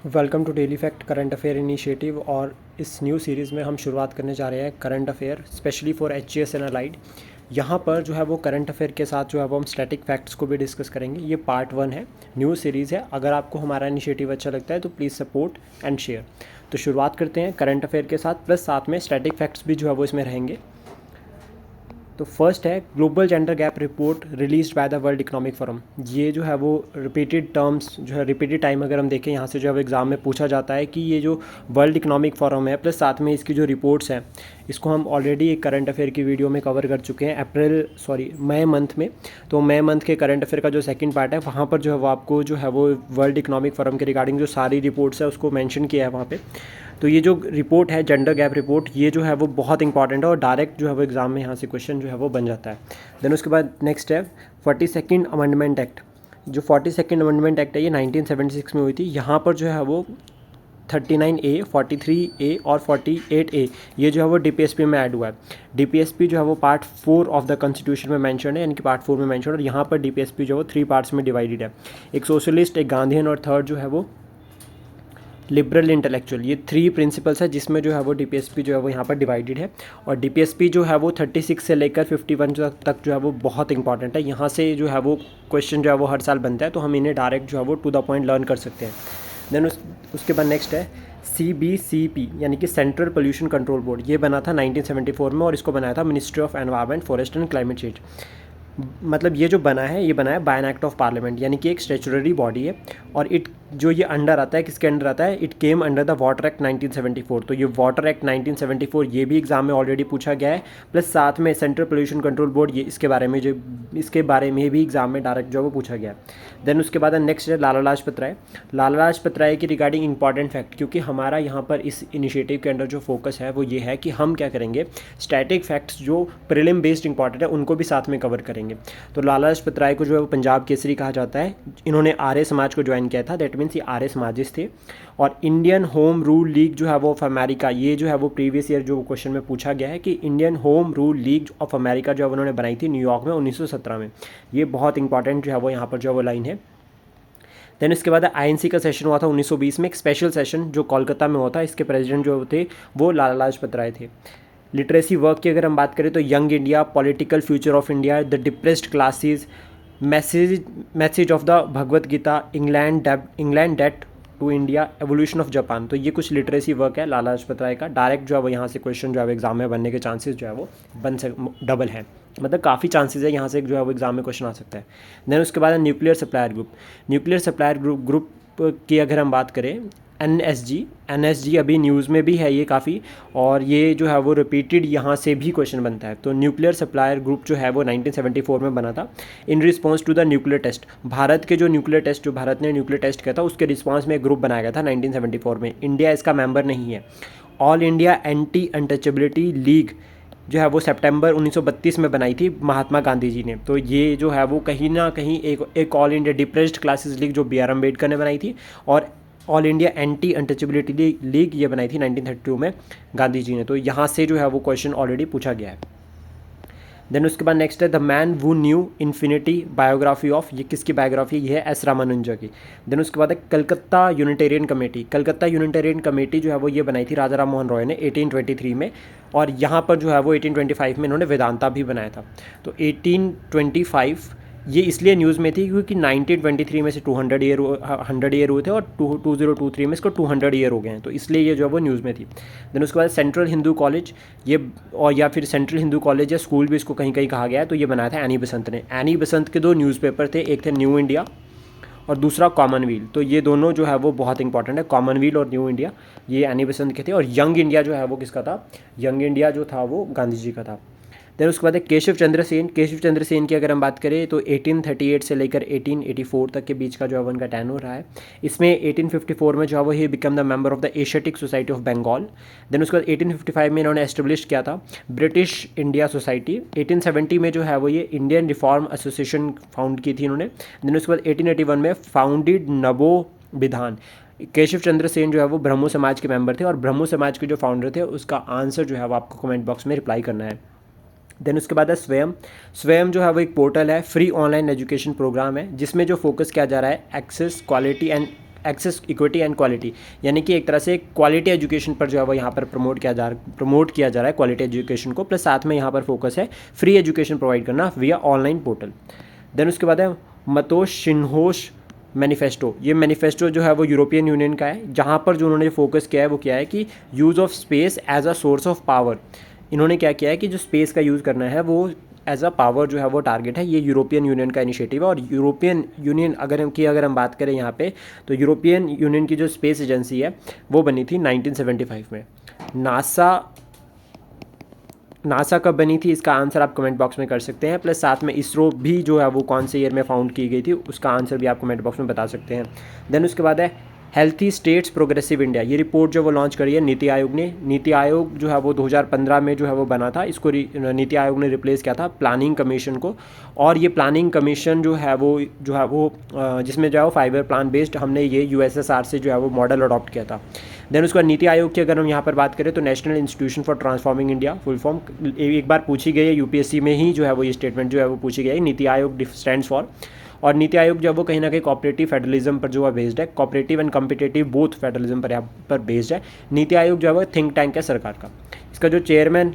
Welcome to daily fact current affair initiative. और इस new series में हम शुरुआत करने जा रहे हैं current affair specially for HGS and allied. यहाँ पर जो है वो करंट अफेयर के साथ जो है वो हम स्टैटिक फैक्ट्स को भी डिस्कस करेंगे। ये पार्ट 1 है, न्यू सीरीज़ है। अगर आपको हमारा इनिशिएटिव अच्छा लगता है तो प्लीज़ सपोर्ट एंड शेयर। तो शुरुआत करते हैं करंट अफेयर के साथ, प्लस साथ में स्टैटिक फैक्ट्स भी जो है वो इसमें रहेंगे। तो फर्स्ट है global gender gap report released by the world economic forum. ये जो है वो रिपीटेड टर्म्स जो है रिपीटेड टाइम अगर हम देखें यहाँ से जो है एग्ज़ाम में पूछा जाता है कि ये जो वर्ल्ड इकोनॉमिक फोरम है प्लस साथ में इसकी जो रिपोर्ट्स हैं, इसको हम ऑलरेडी एक करंट अफेयर की वीडियो में कवर कर चुके हैं मई मंथ में। तो मई मंथ के करंट अफेयर का जो सेकंड पार्ट है वहाँ पर जो है वो आपको जो है वो वर्ल्ड इकोनॉमिक फोरम के रिगार्डिंग जो सारी रिपोर्ट्स है उसको मेंशन किया है वहाँ पे। तो ये जो रिपोर्ट है जेंडर गैप रिपोर्ट, ये जो है वो बहुत इंपॉर्टेंट है और डायरेक्ट जो है वो एग्ज़ाम में यहाँ से क्वेश्चन जो है वो बन जाता है। देन उसके बाद नेक्स्ट है 42nd अमेंडमेंट एक्ट। जो 42nd अमेंडमेंट एक्ट है ये 1976 में हुई थी। यहाँ पर जो है वो 39A, 43A और 48A ये जो है वो डीपीएसपी में ऐड हुआ है। डीपीएसपी जो है वो पार्ट 4 ऑफ द कॉन्स्टिट्यूशन में मेंशन है, यानी कि पार्ट 4 में मेंशन है। और यहाँ पर डीपीएसपी जो है वो 3 पार्ट्स में डिवाइडेड है, एक सोशलिस्ट, एक गांधीयन और थर्ड जो है वो लिबरल इंटेलेक्चुअल। ये 3 प्रिंसिपल्स है जिसमें जो है वो डीपीएसपी जो है वो यहाँ पर डिवाइडेड है। और डीपीएसपी जो है वो 36 से लेकर 51 तक जो है वो बहुत इंपॉर्टेंट है। यहाँ से जो है वो क्वेश्चन जो है वो हर साल बनता है, तो हम इन्हें डायरेक्ट जो है वो टू द पॉइंट लर्न कर सकते हैं। देन उसके बाद नेक्स्ट है CBCP, यानी कि सेंट्रल पोल्यूशन कंट्रोल बोर्ड। ये बना था 1974 में और इसको बनाया था ministry of environment, forest and climate change. मतलब ये जो बना है ये बना है by an act of parliament, यानी कि एक स्टैट्यूटरी बॉडी है। और जो ये अंडर आता है, किसके अंडर आता है? It came under the water act 1974। तो ये वाटर एक्ट 1974 ये भी एग्जाम में ऑलरेडी पूछा गया है, प्लस साथ में सेंट्रल पोल्यूशन कंट्रोल बोर्ड, ये इसके बारे में भी एग्जाम में डायरेक्ट जो है वो पूछा गया है। देन उसके बाद नेक्स्ट है लाला लाजपत राय। लाला लाजपत राय की रिगार्डिंग इंपॉर्टेंट फैक्ट, क्योंकि हमारा यहाँ पर इस इनिशिएटिव के अंडर जो फोकस है वो ये है कि हम क्या करेंगे, स्टैटिक फैक्ट्स जो प्रीलिम बेस्ड इंपॉर्टेंट है उनको भी साथ में कवर करेंगे। तो लाला लाजपत राय को जो है वो पंजाब केसरी कहा जाता है। इन्होंने आर्य समाज को ज्वाइन किया था, दैट मीन्स ये आर्य समाजिस्ट थे। और इंडियन होम रूल लीग जो है वो ऑफ अमेरिका, ये जो है वो प्रीवियस ईयर जो क्वेश्चन में पूछा गया है कि Indian home rule league of America जो है उन्होंने बनाई थी न्यूयॉर्क में 1917 में। ये बहुत इंपॉर्टेंट जो है वो यहाँ पर जो है वो लाइन है। देन इसके बाद आईएनसी का सेशन हुआ था 1920 में, एक स्पेशल सेशन जो कोलकाता में हुआ था। इसके प्रेसिडेंट जो थे वो लाला लाजपत राय थे। लिटरेसी वर्क की अगर हम बात करें तो young India, political future of India, the depressed classes, message of the Bhagavad Gita, England debt to India, evolution of Japan. तो ये कुछ लिटरेसी वर्क है लाला लाजपत राय का। डायरेक्ट जो है वो यहाँ से क्वेश्चन जो है एग्जाम में बनने के चांसेस जो है वो डबल है, मतलब काफ़ी चांसेस है यहाँ से जो है वो एग्जाम में क्वेश्चन आ सकता है। देन उसके बाद nuclear supplier group. Nuclear supplier group की अगर हम बात करें, एनएसजी अभी न्यूज़ में भी है ये काफ़ी, और ये जो है वो रिपीटेड यहाँ से भी क्वेश्चन बनता है। तो न्यूक्लियर सप्लायर ग्रुप जो है वो 1974 में बना था in response to the nuclear test. Bharat के जो न्यूक्लियर टेस्ट, जो भारत ने न्यूक्लियर टेस्ट किया था उसके रिस्पॉन्स में एक ग्रुप बनाया गया था 1974 में। इंडिया इसका मेंबर नहीं है। All India anti untouchability league जो है वो सितंबर 1932 में बनाई थी महात्मा गांधी जी ने। तो ये जो है वो कहीं ना कहीं एक all India depressed classes league जो BR अम्बेडकर ने बनाई थी, और all India anti untouchability league ये बनाई थी 1932 में गांधी जी ने। तो यहाँ से जो है वो क्वेश्चन ऑलरेडी पूछा गया है। देन उसके बाद नेक्स्ट है the man who knew infinity, biography of. ये किसकी बायोग्राफी? ये है एस रामानुजा की। देन उसके बाद है Calcutta Unitarian committee. Calcutta Unitarian committee जो है वो ये बनाई थी राजा राम मोहन रॉय ने 1823 में, और यहाँ पर जो है वो 1825 में इन्होंने वेदांता भी बनाया था। तो 1825 ये इसलिए न्यूज़ में थी क्योंकि 1923 में से 100 ईयर हुए थे और 2023 में इसको 200 ईयर हो गए हैं, तो इसलिए ये जो है वो न्यूज़ में थी। देन उसके बाद सेंट्रल हिंदू कॉलेज, ये और या फिर सेंट्रल हिंदू कॉलेज या स्कूल भी इसको कहीं कहीं कहा गया है। तो ये बनाया था एनी बेसेंट ने। एनी बेसेंट के 2 न्यूज़पेपर थे, एक थे न्यू इंडिया और दूसरा कॉमनवेल। तो ये दोनों जो है वो बहुत इंपॉर्टेंट है, कॉमनवेल और न्यू इंडिया, ये एनी बेसेंट के थे। और यंग इंडिया जो है वो किसका था? यंग इंडिया जो था वो गांधी जी का था। देन उसके बाद है केशव चंद्र सेन। केशव चंद्र सेन की अगर हम बात करें तो 1838 से लेकर 1884 तक के बीच का जो है उनका टैनूर रहा है। इसमें 1854 में जो है वो ही become the member of the Asiatic society of Bengal. Then उसके बाद 1855 में इन्होंने एस्टेब्लिश किया था ब्रिटिश इंडिया सोसाइटी। 1870 में जो है वो ये इंडियन रिफॉर्म एसोसिएशन फाउंड की थी इन्होंने। देन उसके बाद 1881 में फाउंडेड नबो विधान। केशव चंद्र सेन जो है वो ब्रह्मो समाज के मेंबर थे, और ब्रह्मो समाज के जो फाउंडर थे उसका आंसर जो है वो आपको कमेंट बॉक्स में रिप्लाई करना है। देन उसके बाद है स्वयं जो है वो एक पोर्टल है, फ्री ऑनलाइन एजुकेशन प्रोग्राम है जिसमें जो फोकस किया जा रहा है access, quality and access, equity and quality, यानी कि एक तरह से क्वालिटी एजुकेशन पर जो है वो यहाँ पर प्रमोट किया जा रहा है क्वालिटी एजुकेशन को, प्लस साथ में यहाँ पर फोकस है फ्री एजुकेशन प्रोवाइड करना विया ऑनलाइन पोर्टल। देन उसके बाद है मतोश शिन्होश मैनिफेस्टो। ये मैनिफेस्टो जो है वो यूरोपियन यूनियन का है, जहाँ पर जो उन्होंने फोकस किया है वो क्या है कि use of space as a source of power. इन्होंने क्या किया है कि जो स्पेस का यूज़ करना है वो एज अ पावर जो है वो टारगेट है। ये यूरोपियन यूनियन का इनिशिएटिव है। और यूरोपियन यूनियन अगर हम बात करें यहाँ पे, तो यूरोपियन यूनियन की जो स्पेस एजेंसी है वो बनी थी 1975 में। नासा कब बनी थी, इसका आंसर आप कमेंट बॉक्स में कर सकते हैं। प्लस साथ में इसरो भी जो है वो कौन से ईयर में फाउंड की गई थी, उसका आंसर भी आप कमेंट बॉक्स में बता सकते हैं। देन उसके बाद है हेल्थी स्टेट्स प्रोग्रेसिव इंडिया। ये रिपोर्ट जो वो लॉन्च करी है नीति आयोग ने। नीति आयोग जो है वो 2015 में जो है वो बना था। इसको नीति आयोग ने रिप्लेस किया था प्लानिंग कमीशन को। और ये प्लानिंग कमीशन जो है वो जिसमें जो है वो 5 ईयर प्लान बेस्ड हमने ये यूएसएसआर से जो है वो मॉडल अडॉप्ट किया था। देन उसके बाद नीति आयोग की अगर हम यहाँ पर बात करें तो national institution for transforming India, full form एक बार पूछी गई है यूपीएससी में ही जो है वो ये स्टेटमेंट जो है वो पूछी गई है। नीति आयोग स्टैंड्स फॉर, और नीति आयोग जो है वो कहीं ना कहीं कोऑपरेटिव फेडरलिज्म पर जो है बेस्ड है। Cooperative and competitive both federalism पर यहाँ पर बेस्ड है। नीति आयोग जो है वो थिंक टैंक है सरकार का। इसका जो चेयरमैन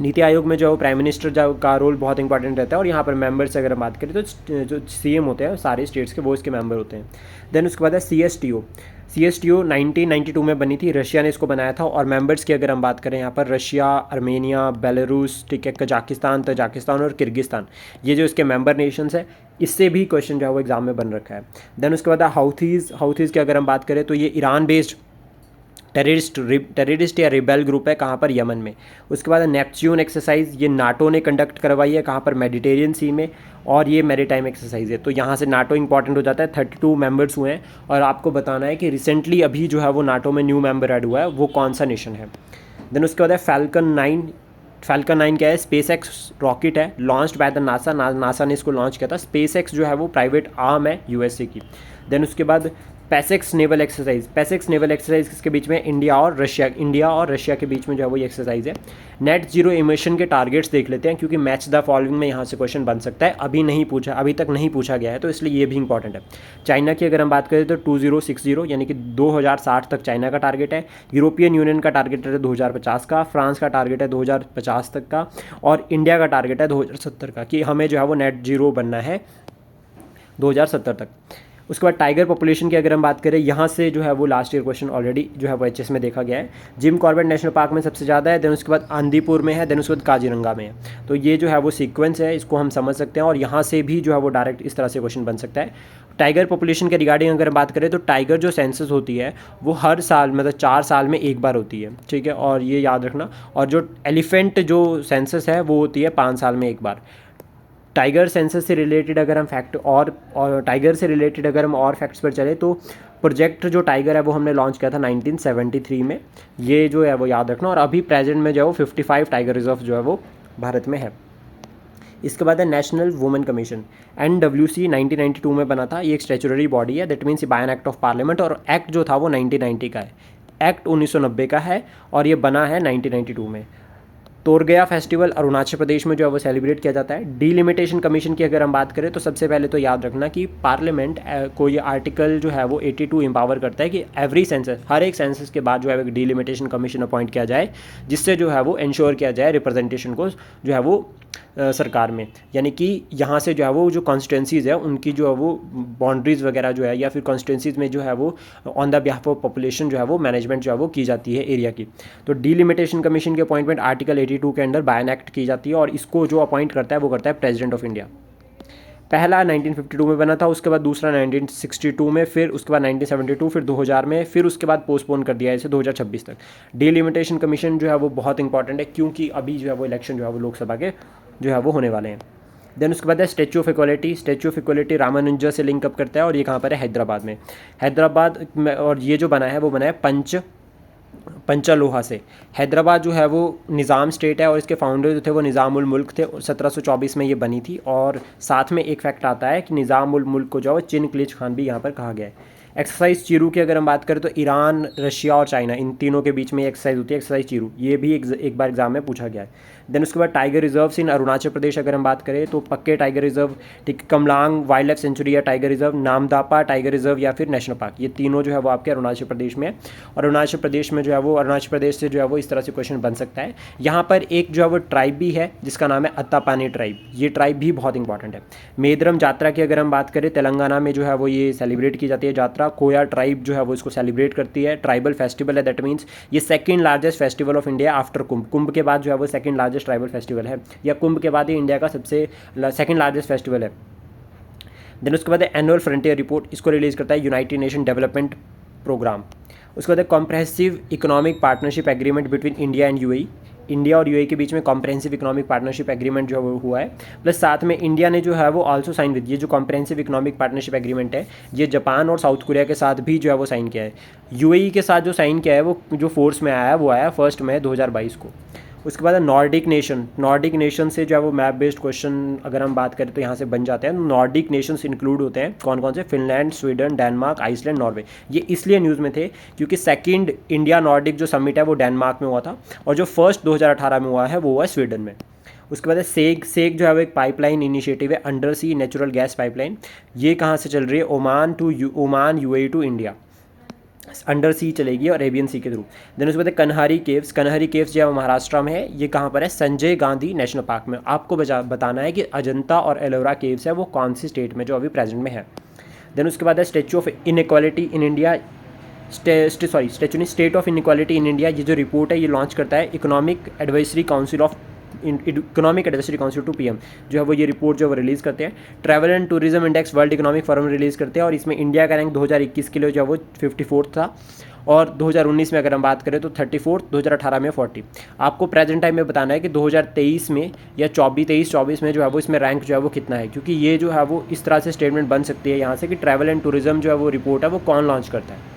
नीति आयोग में जो है वो प्राइम मिनिस्टर का रोल बहुत इंपॉर्टेंट रहता है। और यहाँ पर मेंबर्स अगर हम बात करें तो जो सीएम होते हैं सारे स्टेट्स के, वो इसके मेंबर होते हैं। देन उसके बाद है CSTO 1992 में बनी थी, रशिया ने इसको बनाया था। और मेंबर्स की अगर हम बात करें यहाँ पर रशिया, अर्मेनिया, बेलारूस, ठीक है, कजाकिस्तान, तजाकिस्तान और किर्गिस्तान, ये जो इसके मेंबर नेशंस है। इससे भी क्वेश्चन जो है वो एग्जाम में बन रखा है। देन उसके बाद हाउथीज़ की अगर हम बात करें तो ये ईरान बेस्ड टेररिस्ट या रिबेल ग्रुप है, कहाँ पर, यमन में। उसके बाद नेपच्यून एक्सरसाइज, ये नाटो ने कंडक्ट करवाई है, कहाँ पर, मेडिटेरियन सी में। और ये मैरीटाइम एक्सरसाइज है, तो यहाँ से नाटो इंपॉर्टेंट हो जाता है। 32 मेंबर्स हुए हैं। और आपको बताना है कि रिसेंटली अभी जो है वो नाटो में न्यू मेंबर ऐड हुआ है, वो कौन सा नेशन है। देन उसके बाद है फाल्कन 9 क्या है, स्पेस एक्स रॉकेट है, लॉन्च्ड बाय द नासा ने इसको लॉन्च किया था। स्पेस एक्स जो है वो प्राइवेट आर्म है यूएसए की। देन उसके बाद पैसेक्स नेवल एक्सरसाइज किसके बीच में, इंडिया और रशिया के बीच में जो है वो ये एक्सरसाइज है। नेट जीरो इमिशन के टारगेट्स देख लेते हैं, क्योंकि मैच द फॉलोइंग में यहाँ से क्वेश्चन बन सकता है। अभी तक नहीं पूछा गया है, तो इसलिए ये भी इंपॉर्टेंट है। चाइना की अगर हम बात करें तो 2060 यानी कि 2060 तक चाइना का टारगेट है। यूरोपियन यूनियन का टारगेट है 2050 का, फ्रांस का टारगेट है 2050 तक का, और इंडिया का टारगेट है 2070 का, कि हमें जो है वो नेट जीरो बनना है 2070 तक। उसके बाद टाइगर पॉपुलेशन की अगर हम बात करें, यहाँ से जो है वो लास्ट ईयर क्वेश्चन ऑलरेडी जो है वो एचएस में देखा गया है। जिम कॉर्बेट नेशनल पार्क में सबसे ज़्यादा है। देन उसके बाद आंदीपुर में है। देन उसके बाद काजीरंगा में है। तो ये जो है वो सीक्वेंस है, इसको हम समझ सकते हैं। और यहाँ से भी जो है वो डायरेक्ट इस तरह से क्वेश्चन बन सकता है। टाइगर पॉपुलेशन के रिगार्डिंग अगर बात करें तो टाइगर जो सेंसस होती है वो हर साल मतलब 4 साल में एक बार होती है, ठीक है, और ये याद रखना। और जो एलिफेंट जो सेंसस है वो होती है 5 साल में एक बार। टाइगर सेंसस से रिलेटेड अगर हम टाइगर से रिलेटेड अगर हम और फैक्ट्स पर चले तो प्रोजेक्ट जो टाइगर है वो हमने लॉन्च किया था 1973 में, ये जो है वो याद रखना। और अभी प्रेजेंट में जो है वो 55 टाइगर रिजर्व जो है वो भारत में है। इसके बाद है नेशनल वुमेन कमीशन, NWC 1992 में बना था। ये एक स्टैट्यूटरी बॉडी है, that means by an act of parliament. और एक्ट जो था वो 1990 का है, एक्ट 1990 का है, और ये बना है 1992 में। तोरगया फेस्टिवल अरुणाचल प्रदेश में जो है वो सेलिब्रेट किया जाता है। डीलिमिटेशन कमीशन की अगर हम बात करें तो सबसे पहले तो याद रखना कि पार्लियामेंट को ये आर्टिकल जो है वो 82 एम्पावर करता है कि एवरी सेंसस, हर एक सेंसस के बाद जो है एक डीलिमिटेशन कमीशन अपॉइंट किया जाए, जिससे जो है वो इंश्योर किया जाए रिप्रेजेंटेशन को जो है वो सरकार में। यानी कि यहाँ से जो है वो जो कॉन्स्टिट्यूंसीज़ है उनकी जो है वो बाउंड्रीज़ वगैरह जो है, या फिर कॉन्स्टिट्यूंसीज़ में जो है वो on the behalf of population जो है वो मैनेजमेंट जो है वो की जाती है एरिया की। तो डीलिमिटेशन कमीशन की अपॉइंटमेंट आर्टिकल 82 के अंडर बाय एन एक्ट की जाती है, और इसको जो अपॉइंट करता है वो करता है प्रेसिडेंट ऑफ इंडिया। पहला 1952 में बना था, उसके बाद दूसरा 1962 में, फिर उसके बाद 1972, फिर 2000 में, फिर उसके बाद पोस्टपोन कर दिया इसे 2026 तक। डीलिमिटेशन कमीशन जो है वो बहुत इंपॉर्टेंट है, क्योंकि अभी जो है वो इलेक्शन जो है वो लोकसभा के जो है वो होने वाले हैं। देन उसके बाद है स्टैच्यू ऑफ इक्वालिटी रामानुजा से लिंक अप करता है, और ये कहाँ पर है, हैदराबाद में। हैदराबाद में, और ये जो बना है वो बना है पंचलोहा से। हैदराबाद जो है वो निज़ाम स्टेट है, और इसके फाउंडर जो थे वो निज़ामुल मुल्क थे। 1724 में ये बनी थी। और साथ में एक फैक्ट आता है कि निज़ामुल मुल्क को जो है चिन क्लिच खान भी यहाँ पर कहा गया है। एक्सरसाइज चीरू की अगर हम बात करें तो ईरान, रशिया और चाइना, इन तीनों के बीच में एक्सरसाइज होती है, एक्सरसाइज चीरू। ये भी एक बार एग्जाम में पूछा गया है। देन उसके बाद टाइगर रिजर्व्स इन अरुणाचल प्रदेश अगर हम बात करें तो पक्के टाइगर रिजर्व, ठीक, कमलांग वाइल्ड लाइफ सेंचुरी या tiger reserve, Namdapha tiger reserve या फिर नेशनल पार्क, ये तीनों जो है वो आपके अरुणाचल प्रदेश में है। और अरुणाचल प्रदेश में जो है वो, अरुणाचल प्रदेश से जो है वो इस तरह से क्वेश्चन बन सकता है। यहाँ पर एक जो है वो ट्राइब भी है जिसका नाम है अत्तापानी ट्राइब, ये ट्राइब भी बहुत इंपॉर्टेंट है। मेदरम यात्रा की अगर हम बात करें, तेलंगाना में जो है वो ये सेलिब्रेट की जाती है यात्रा। कोया ट्राइब जो है वो इसको सेलिब्रेट करती है, ट्राइबल फेस्टिवल है, दैट मीन्स ये second largest festival of India after Kumbh. Kumbh के बाद जो है वो सेकंड लार्जेस्ट ट्राइबल फेस्टिवल है, या कुंभ के बाद ही इंडिया का सबसे सेकंड लार्जेस्ट फेस्टिवल है। देन उसके बाद एनुअल फ्रंटियर रिपोर्ट, इसको रिलीज़ करता है यूनाइटेड नेशन डेवलपमेंट प्रोग्राम। उसके बाद comprehensive economic partnership agreement between India and UAE, India और यूएई के बीच में कॉम्प्रहेंसिव इकोनॉमिक पार्टनरशिप एग्रीमेंट जो है वो हुआ है। प्लस साथ में इंडिया ने जो है वो आल्सो साइन विद, ये जो कॉम्प्रहेंसिव इकोनॉमिक पार्टनरशिप एग्रीमेंट है ये जापान और साउथ कोरिया के साथ भी जो है वो साइन किया है। यूएई के साथ जो साइन किया है वो जो फोर्स में आया है वो आया 1 मई 2022 को। उसके बाद नॉर्डिक नेशन, नॉर्डिक नेशन से जो है वो मैप बेस्ड क्वेश्चन अगर हम बात करें तो यहाँ से बन जाते हैं। नॉर्डिक नेशंस इंक्लूड होते हैं कौन कौन से, Finland, Sweden, Denmark, Iceland, Norway. ये इसलिए न्यूज़ में थे क्योंकि सेकंड इंडिया नॉर्डिक जो समिट है वो डेनमार्क में हुआ था, और जो फर्स्ट 2018 में हुआ है वो हुआ स्वीडन में। उसके बाद सेग जो है वो एक पाइपलाइन इनिशिएटिव है, under sea natural gas pipeline. ये कहाँ से चल रही है, Oman UAE to India, under sea चलेगी और अरेबियन सी के थ्रू। देन उसके बाद कन्हारी केव्स, कन्हारी केव्स जो है महाराष्ट्र में है। ये कहाँ पर है, संजय गांधी नेशनल पार्क में। आपको बताना है कि अजंता और एलोरा केव्स है वो कौन सी स्टेट में जो अभी प्रेजेंट में है। देन उसके बाद है statue of inequality in India, state of inequality in India. ये जो रिपोर्ट है ये लॉन्च करता है economic advisory council to PM, जो है वो ये रिपोर्ट जो वो रिलीज़ करते हैं। Travel and tourism index world economic forum release करते हैं, और इसमें इंडिया का रैंक 2021 के लिए जो है वो 54 था, और 2019 में अगर हम बात करें तो 34, 2018 में 40। आपको प्रेजेंट टाइम में बताना है कि 2023 में या 23-24 में जो है वो इसमें रैंक जो है वो कितना है, क्योंकि ये जो है वो इस तरह से स्टेटमेंट बन सकती है यहाँ से कि ट्रैवल एंड टूरिज्म जो है वो रिपोर्ट है वो कौन लॉन्च करता है।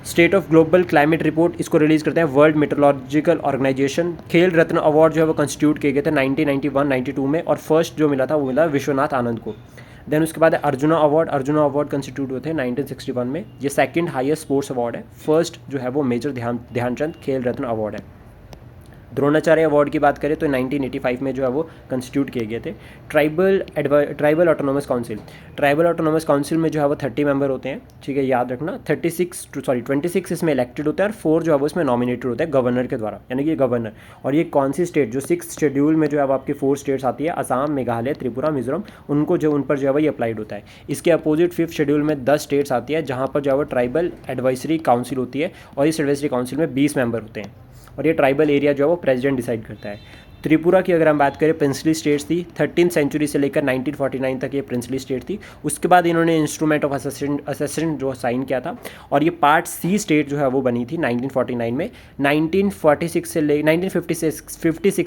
State of global climate report, इसको रिलीज़ करते हैं वर्ल्ड मेट्रोलॉजिकल ऑर्गेनाइजेशन। खेल रत्न अवार्ड जो है वो कंस्टिट्यूट किए गए थे 1991-92 में, और फर्स्ट जो मिला था वो मिला विश्वनाथ आनंद को। देन उसके बाद अर्जुना अवार्ड कंस्टिट्यूट हुए थे 1961 में। ये सेकंड हाईएस्ट स्पोर्ट्स अवार्ड है, फर्स्ट जो है वो मेजर ध्यानचंद खेल रत्न अवार्ड है। द्रोणाचार्य अवार्ड की बात करें तो 1985 में जो है वो कंस्टिट्यूट किए गए थे। ट्राइबल ऑटोनोमस काउंसिल में जो है वो 30 मेंबर होते हैं, ठीक है, याद रखना। 26 इसमें इलेक्टेड होते हैं, और 4 जो है वो इसमें नॉमिनेटेड होते हैं गवर्नर के द्वारा, यानी कि गवर्नर। और ये कौन सी स्टेट, जो 6th शेड्यूल में जो है वो आपकी 4 स्टेट्स आती है, असम, मेघालय, त्रिपुरा, मिजोरम, उन पर जो है वो ये अप्लाइड होता है। इसके अपोजिट 5th शेड्यूल में 10 स्टेट्स आती है जहाँ पर जो है वो ट्राइबल एडवाइजरी काउंसिल होती है, और इस एडवाइजरी काउंसिल में 20 मेंबर होते हैं, और ये ट्राइबल एरिया जो है वो प्रेसिडेंट डिसाइड करता है। त्रिपुरा की अगर हम बात करें, प्रिंसली स्टेट्स थी, 13th सेंचुरी से लेकर 1949 तक ये प्रिंसली स्टेट थी। उसके बाद इन्होंने इंस्ट्रूमेंट ऑफ असेसन जो साइन किया था, और ये पार्ट सी स्टेट जो है वो बनी थी 1949 में। 1956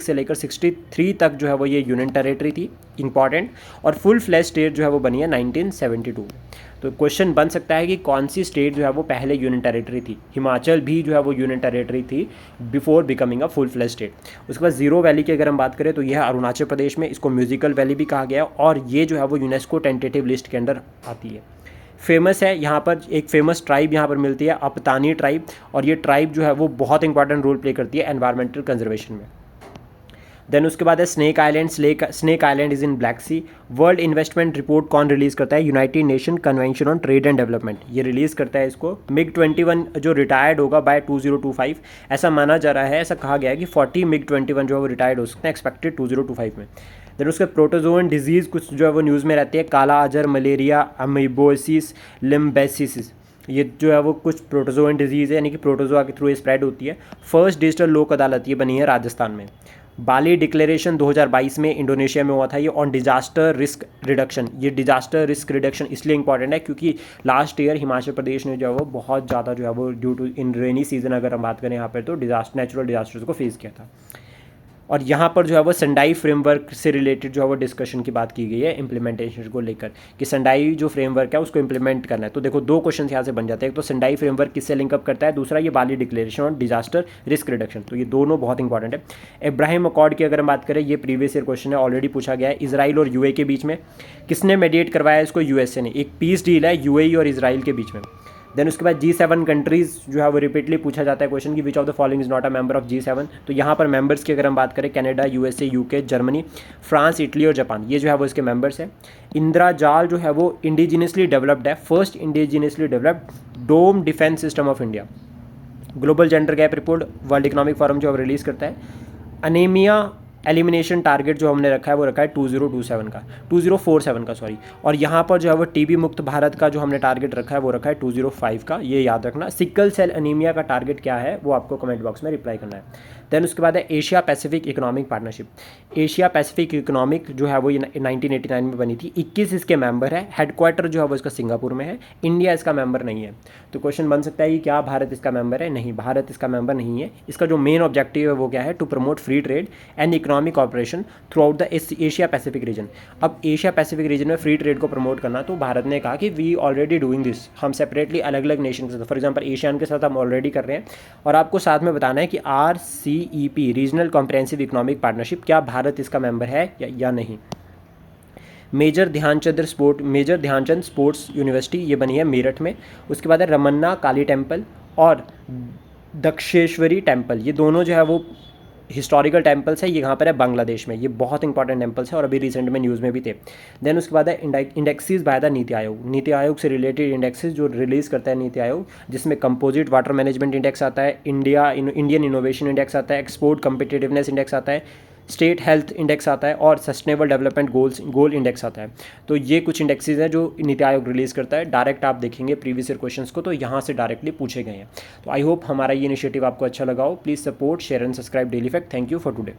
से लेकर 63 तक जो है वो ये यूनियन टेरेटरी थी, इंपॉर्टेंट, और फुल फ्लैश स्टेट जो है वो बनी है 1972 में। तो क्वेश्चन बन सकता है कि कौन सी स्टेट जो है वो पहले यूनियन टेरेटरी थी। हिमाचल भी जो है वो यूनियन टेरेटरी थी before becoming a full flash state. उसके बाद जीरो वैली की अगर हम बात करें तो यह अरुणाचल प्रदेश में, इसको म्यूजिकल वैली भी कहा गया है, और ये जो है वो यूनेस्को टेंटेटिव लिस्ट के अंदर आती है। फेमस है यहाँ पर, एक फेमस ट्राइब यहाँ पर मिलती है, अपतानी ट्राइब, और ये ट्राइब जो है वो बहुत इंपॉर्टेंट रोल प्ले करती है एनवायरमेंटल कंजर्वेशन में। देन उसके बाद है snake island is in black sea. World investment report कौन रिलीज़ करता है, united nation convention on trade and development, ये रिलीज़ करता है इसको। MiG-21 जो रिटायर्ड होगा बाय 2025, ऐसा माना जा रहा है, ऐसा कहा गया है कि 40 MiG-21 जो है वो रिटायर्ड हो सकते हैं एक्सपेक्टेड 2025 में। देन उसके प्रोटोजोन डिजीज़ कुछ जो है वो न्यूज़ में रहती है, काला अजहर, मलेरिया, अमीबोसिस, लिम्बेसिस, ये जो है वो कुछ प्रोटोजोन डिजीज़ है, यानी कि प्रोटोजोआ के थ्रू स्प्रेड होती है। फर्स्ट डिजिटल लोक अदालत ये बनी है राजस्थान में। बाली डिक्लेरेशन 2022 में इंडोनेशिया में हुआ था ये, ऑन डिजास्टर रिस्क रिडक्शन। ये डिजास्टर रिस्क रिडक्शन इसलिए इंपॉर्टेंट है क्योंकि लास्ट ईयर हिमाचल प्रदेश ने जो है वो बहुत ज़्यादा जो है वो due to in rainy season अगर हम बात करें यहाँ पर तो नेचुरल डिजास्टर्स को फेस किया था। और यहाँ पर जो है वो सेंडाई फ्रेमवर्क से रिलेटेड जो है वो डिस्कशन की बात की गई है इंप्लीमेंटेशन को लेकर, कि सेंडाई जो फ्रेमवर्क है उसको इंप्लीमेंट करना है। तो देखो दो क्वेश्चन यहाँ से बन जाते हैं, एक तो सेंडाई फ्रेमवर्क किससे लिंकअप करता है, दूसरा ये Bali declaration on disaster risk reduction. तो ये दोनों बहुत इंपॉर्टेंट है। इब्राहिम अकॉर्ड की अगर हम बात करें, ये प्रीवियस ईयर क्वेश्चन है, ऑलरेडी पूछा गया है। इजराइल और यूए के बीच में किसने मेडिएट करवाया इसको, यूएसए ने। एक पीस डील है यूएई और इजराइल के बीच में। देन उसके बाद G7 कंट्रीज़ जो है वो रिपीटली पूछा जाता है क्वेश्चन कि which of the following is not a member of G7। तो यहाँ पर मेंबर्स की अगर हम बात करें, Canada, USA, UK, Germany, France, Italy और जापान, ये जो है वो इसके मेंबर्स हैं। इंदिरा जाल जो है वो इंडिजिनियसली डेवलप्ड है, first indigenously developed dome defence system of India. Global gender gap report world economic forum जो है रिलीज़ करता है। अनीमिया एलिमिनेशन टारगेट जो हमने रखा है वो रखा है 2047 का सॉरी। और यहाँ पर जो है वो टीबी मुक्त भारत का जो हमने टारगेट रखा है वो रखा है 2005 का, ये याद रखना। सिकल सेल अनीमिया का टारगेट क्या है वो आपको कमेंट बॉक्स में रिप्लाई करना है। देन उसके बाद है Asia Pacific economic partnership. Asia Pacific economic जो है वो ये 1989 में बनी थी। 21 इसके मेंबर है, हेडक्वार्टर जो है वो इसका सिंगापुर में है, इंडिया इसका मेंबर नहीं है। तो क्वेश्चन बन सकता है कि क्या भारत इसका मेंबर है, नहीं, भारत इसका मेंबर नहीं है। इसका जो मेन ऑब्जेक्टिव है वो क्या है, to promote free trade and economic cooperation throughout the Asia Pacific region. अब एशिया पैसिफिक रीजन में फ्री ट्रेड को प्रमोट करना, तो भारत ने कहा कि वी ऑलरेडी डूइंग दिस, हम सेपरेटली अलग अलग नेशन के साथ, फॉर एग्जाम्पल एशियान के साथ हम ऑलरेडी कर रहे हैं। और आपको साथ में बताना है कि RCEP regional comprehensive economic partnership, क्या भारत इसका मेंबर है या नहीं। मेजर ध्यानचंद स्पोर्ट्स यूनिवर्सिटी, ये बनी है मेरठ में। उसके बाद है रमन्ना काली टेम्पल और दक्षेश्वरी टेम्पल, ये दोनों जो है वो हिस्टोरिकल टेम्पल्स है। ये कहाँ पर है, बांग्लादेश में। ये बहुत इंपॉर्टेंट टेम्पल्स है और अभी रिसेंट में न्यूज़ में भी थे। देन उसके बाद है indexes by the NITI Aayog. NITI Aayog से रिलेटेड इंडेक्सेस जो रिलीज़ करता है नीति आयोग, जिसमें कंपोजिट वाटर मैनेजमेंट इंडेक्स आता है, इंडियन इनोवेशन इंडेक्स आता है, एक्सपोर्ट कम्पिटिटिवनेस इंडेक्स आता है, स्टेट हेल्थ इंडेक्स आता है और सस्टेनेबल डेवलपमेंट गोल इंडेक्स आता है। तो ये कुछ इंडेक्सेस हैं जो नीति आयोग रिलीज़ करता है। डायरेक्ट आप देखेंगे प्रीवियस ईयर क्वेश्चंस को तो यहाँ से डायरेक्टली पूछे गए हैं। तो आई होप हमारा ये इनिशिएटिव आपको अच्छा लगा हो। Please support, share and subscribe daily fact. Thank you for today.